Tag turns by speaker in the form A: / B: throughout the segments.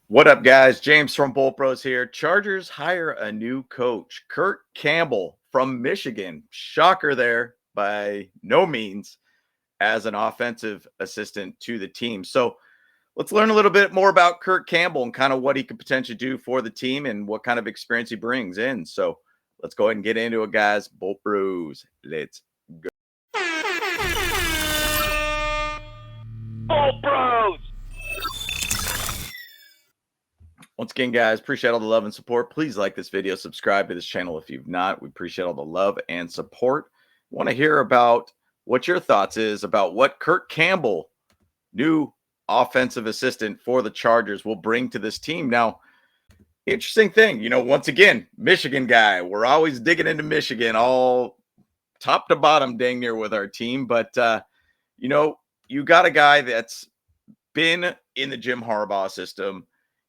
A: What up, guys? James from Bolt Bros here. Chargers hire a new coach, Kirk Campbell from Michigan. Shocker there by no means as an offensive assistant to the team. So let's learn a little bit more about Kirk Campbell and kind of what he could potentially do for the team and what kind of experience he brings in. So let's go ahead and get into it, guys. Bolt Bros. Let's go.
B: Bolt Bros.
A: Once again, guys, appreciate all the love and support. Please like this video, subscribe to this channel if you've not. We appreciate all the love and support. Want to hear about what your thoughts is about what Kirk Campbell, new offensive assistant for the Chargers, will bring to this team. Now, interesting thing, once again, Michigan guy. We're always digging into Michigan, all top to bottom, dang near with our team. But you got a guy that's been in the Jim Harbaugh system.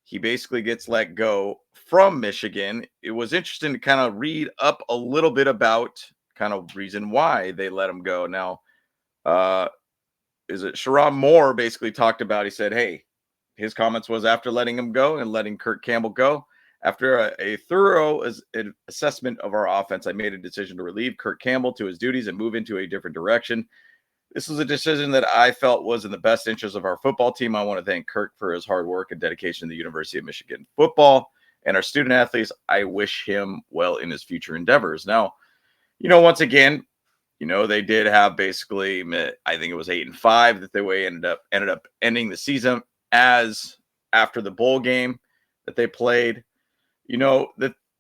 A: He basically gets let go from Michigan. It was interesting to kind of read up a little bit about kind of reason why they let him go. Now, Sharon Moore basically talked about, he said, hey, his comments was after letting him go and letting Kirk Campbell go, after a thorough assessment of our offense, I made a decision to relieve Kirk Campbell to his duties and move into a different direction. This was a decision that I felt was in the best interest of our football team. I want to thank Kirk for his hard work and dedication to the University of Michigan football and our student athletes. I wish him well in his future endeavors. Now, once again, they did have basically, I think it was 8-5 that they ended up ending the season as after the bowl game that they played.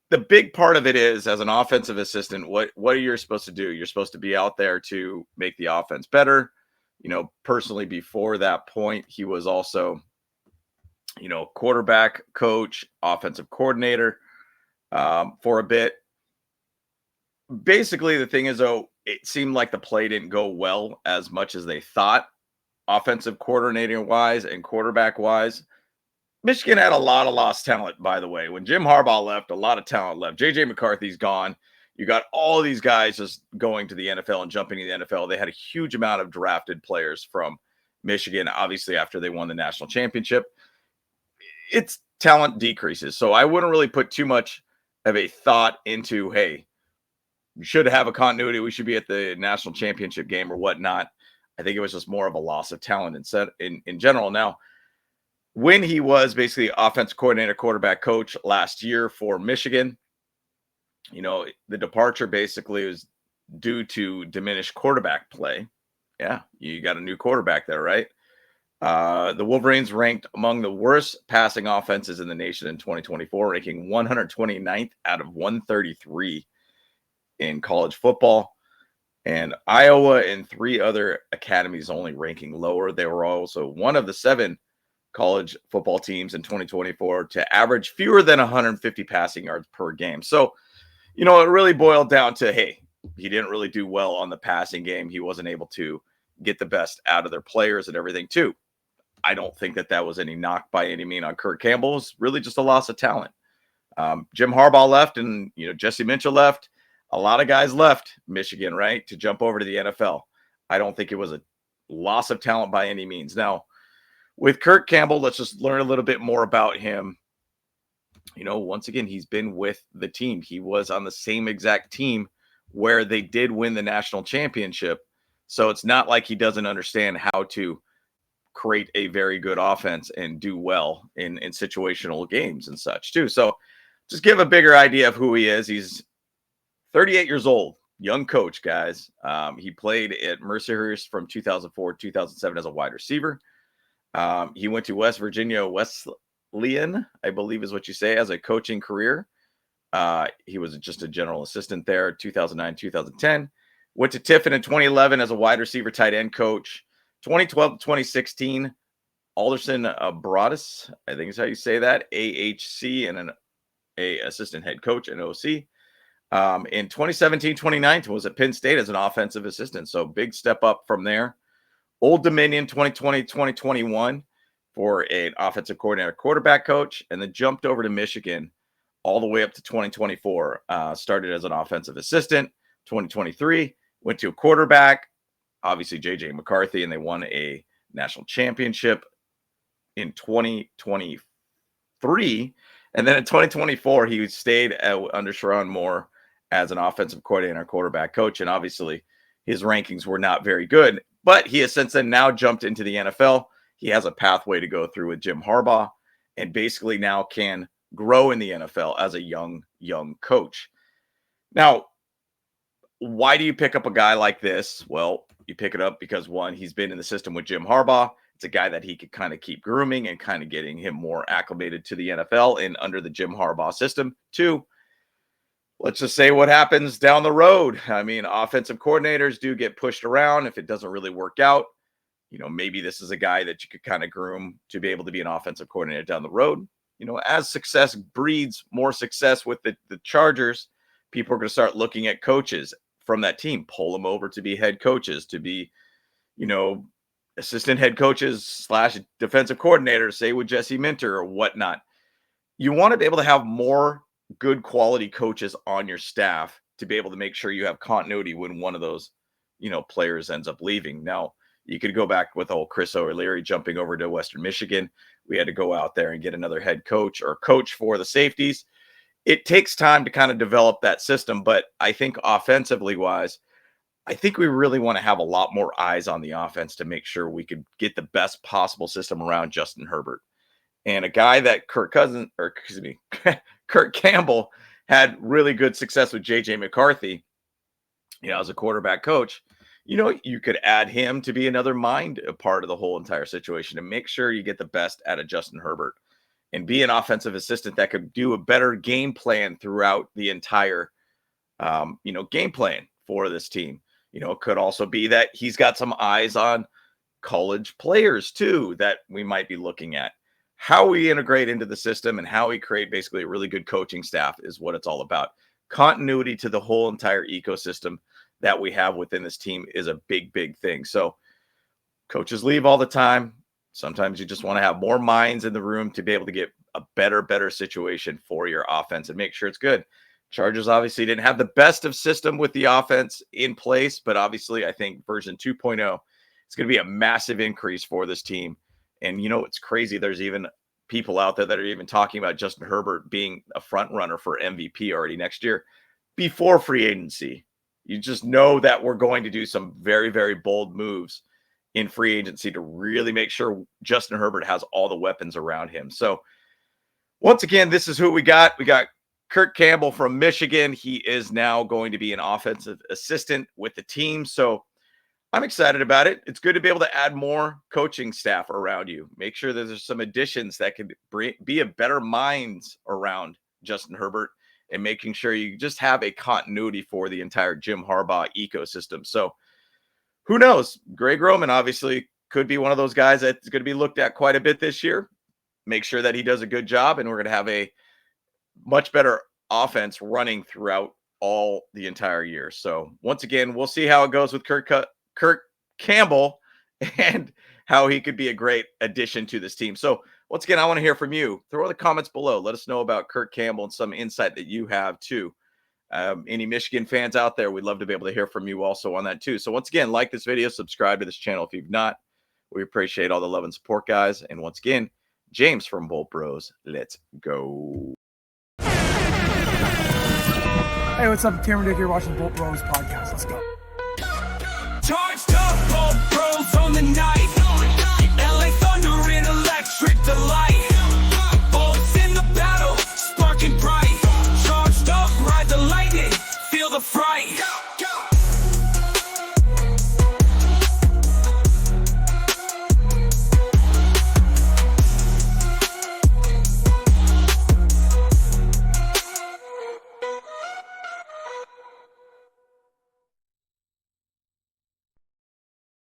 A: The big part of it is, as an offensive assistant, what are you supposed to do? You're supposed to be out there to make the offense better. Personally, before that point, he was also, quarterback coach, offensive coordinator for a bit. Basically, the thing is, though, it seemed like the play didn't go well as much as they thought, offensive coordinator wise and quarterback wise. Michigan had a lot of lost talent, by the way. When Jim Harbaugh left, a lot of talent left. J.J. McCarthy's gone. You got all these guys just going to the NFL and jumping to the NFL. They had a huge amount of drafted players from Michigan, obviously, after they won the national championship. Its talent decreases. So I wouldn't really put too much of a thought into, hey, we should have a continuity. We should be at the national championship game or whatnot. I think it was just more of a loss of talent in general. Now, when he was basically offensive coordinator, quarterback coach last year for Michigan, the departure basically was due to diminished quarterback play. Yeah, you got a new quarterback there, right? The Wolverines ranked among the worst passing offenses in the nation in 2024, ranking 129th out of 133 in college football. And Iowa and 3 other academies only ranking lower. They were also one of the 7 college football teams in 2024 to average fewer than 150 passing yards per game. So, it really boiled down to, hey, he didn't really do well on the passing game. He wasn't able to get the best out of their players and everything too. I don't think that was any knock by any mean on Kirk Campbell. It's really just a loss of talent. Jim Harbaugh left and, Jesse Mitchell left. A lot of guys left Michigan, right, to jump over to the NFL. I don't think it was a loss of talent by any means. Now, with Kirk Campbell, let's just learn a little bit more about him. Once again, he's been with the team. He was on the same exact team where they did win the national championship. So it's not like he doesn't understand how to create a very good offense and do well in situational games and such too. So just give a bigger idea of who he is. He's 38 years old, young coach, guys. He played at Mercyhurst from 2004 to 2007 as a wide receiver. He went to West Virginia Wesleyan, I believe is what you say, as a coaching career. He was just a general assistant there, 2009, 2010. Went to Tiffin in 2011 as a wide receiver, tight end coach. 2012 to 2016, Alderson Broadus, I think is how you say that, AHC, and a assistant head coach and OC. In 2017, 2019 was at Penn State as an offensive assistant. So big step up from there. Old Dominion 2020, 2021 for an offensive coordinator, quarterback coach, and then jumped over to Michigan all the way up to 2024. Started as an offensive assistant. 2023 went to a quarterback, obviously J.J. McCarthy, and they won a national championship in 2024. 2023. And then in 2024, he stayed under Sharon Moore as an offensive coordinator and quarterback coach. And obviously, his rankings were not very good. But he has since then now jumped into the NFL. He has a pathway to go through with Jim Harbaugh and basically now can grow in the NFL as a young coach. Now, why do you pick up a guy like this? Well, you pick it up because, one, he's been in the system with Jim Harbaugh. It's a guy that he could kind of keep grooming and kind of getting him more acclimated to the NFL and under the Jim Harbaugh system. Two, let's just say what happens down the road. I mean, offensive coordinators do get pushed around if it doesn't really work out. You know, maybe this is a guy that you could kind of groom to be able to be an offensive coordinator down the road. You know, as success breeds more success with the Chargers, people are going to start looking at coaches from that team, pull them over to be head coaches, to be, you know, assistant head coaches / defensive coordinators, say with Jesse Minter or whatnot. You want to be able to have more good quality coaches on your staff to be able to make sure you have continuity when one of those, you know, players ends up leaving. Now, you could go back with old Chris O'Leary jumping over to Western Michigan. We had to go out there and get another head coach or coach for the safeties. It takes time to kind of develop that system, but I think offensively wise, I think we really want to have a lot more eyes on the offense to make sure we could get the best possible system around Justin Herbert. And a guy that Kirk Campbell had really good success with JJ McCarthy, you know, as a quarterback coach. You know, you could add him to be another a part of the whole entire situation and make sure you get the best out of Justin Herbert and be an offensive assistant that could do a better game plan throughout the entire, game plan for this team. You know, it could also be that he's got some eyes on college players too that we might be looking at. How we integrate into the system and how we create basically a really good coaching staff is what it's all about. Continuity to the whole entire ecosystem that we have within this team is a big thing. So coaches leave all the time. Sometimes you just want to have more minds in the room to be able to get a better situation for your offense and make sure it's good. Chargers obviously didn't have the best of system with the offense in place, but obviously I think version 2.0 is going to be a massive increase for this team. And, you know, it's crazy. There's even people out there that are even talking about Justin Herbert being a front runner for MVP already next year before free agency. You just know that we're going to do some very bold moves in free agency to really make sure Justin Herbert has all the weapons around him. So once again, this is who we got. We got Kirk Campbell from Michigan. He is now going to be an offensive assistant with the team. So I'm excited about it. It's good to be able to add more coaching staff around you. Make sure that there's some additions that could be a better minds around Justin Herbert and making sure you just have a continuity for the entire Jim Harbaugh ecosystem. So who knows? Greg Roman obviously could be one of those guys that's going to be looked at quite a bit this year. Make sure that he does a good job, and we're going to have a much better offense running throughout all the entire year. So once again, we'll see how it goes with Kirk Campbell and how he could be a great addition to this team. So once again, I want to hear from you. Throw in the comments below. Let us know about Kirk Campbell and some insight that you have too. Any Michigan fans out there, we'd love to be able to hear from you also on that too. So once again, like this video, subscribe to this channel if you've not. We appreciate all the love and support, guys. And once again, James from Bolt Bros. Let's go.
B: Hey, what's up? Cameron Dick here watching Bolt Bros podcast. Let's go.
C: Charged up, Bolt Bros on the night.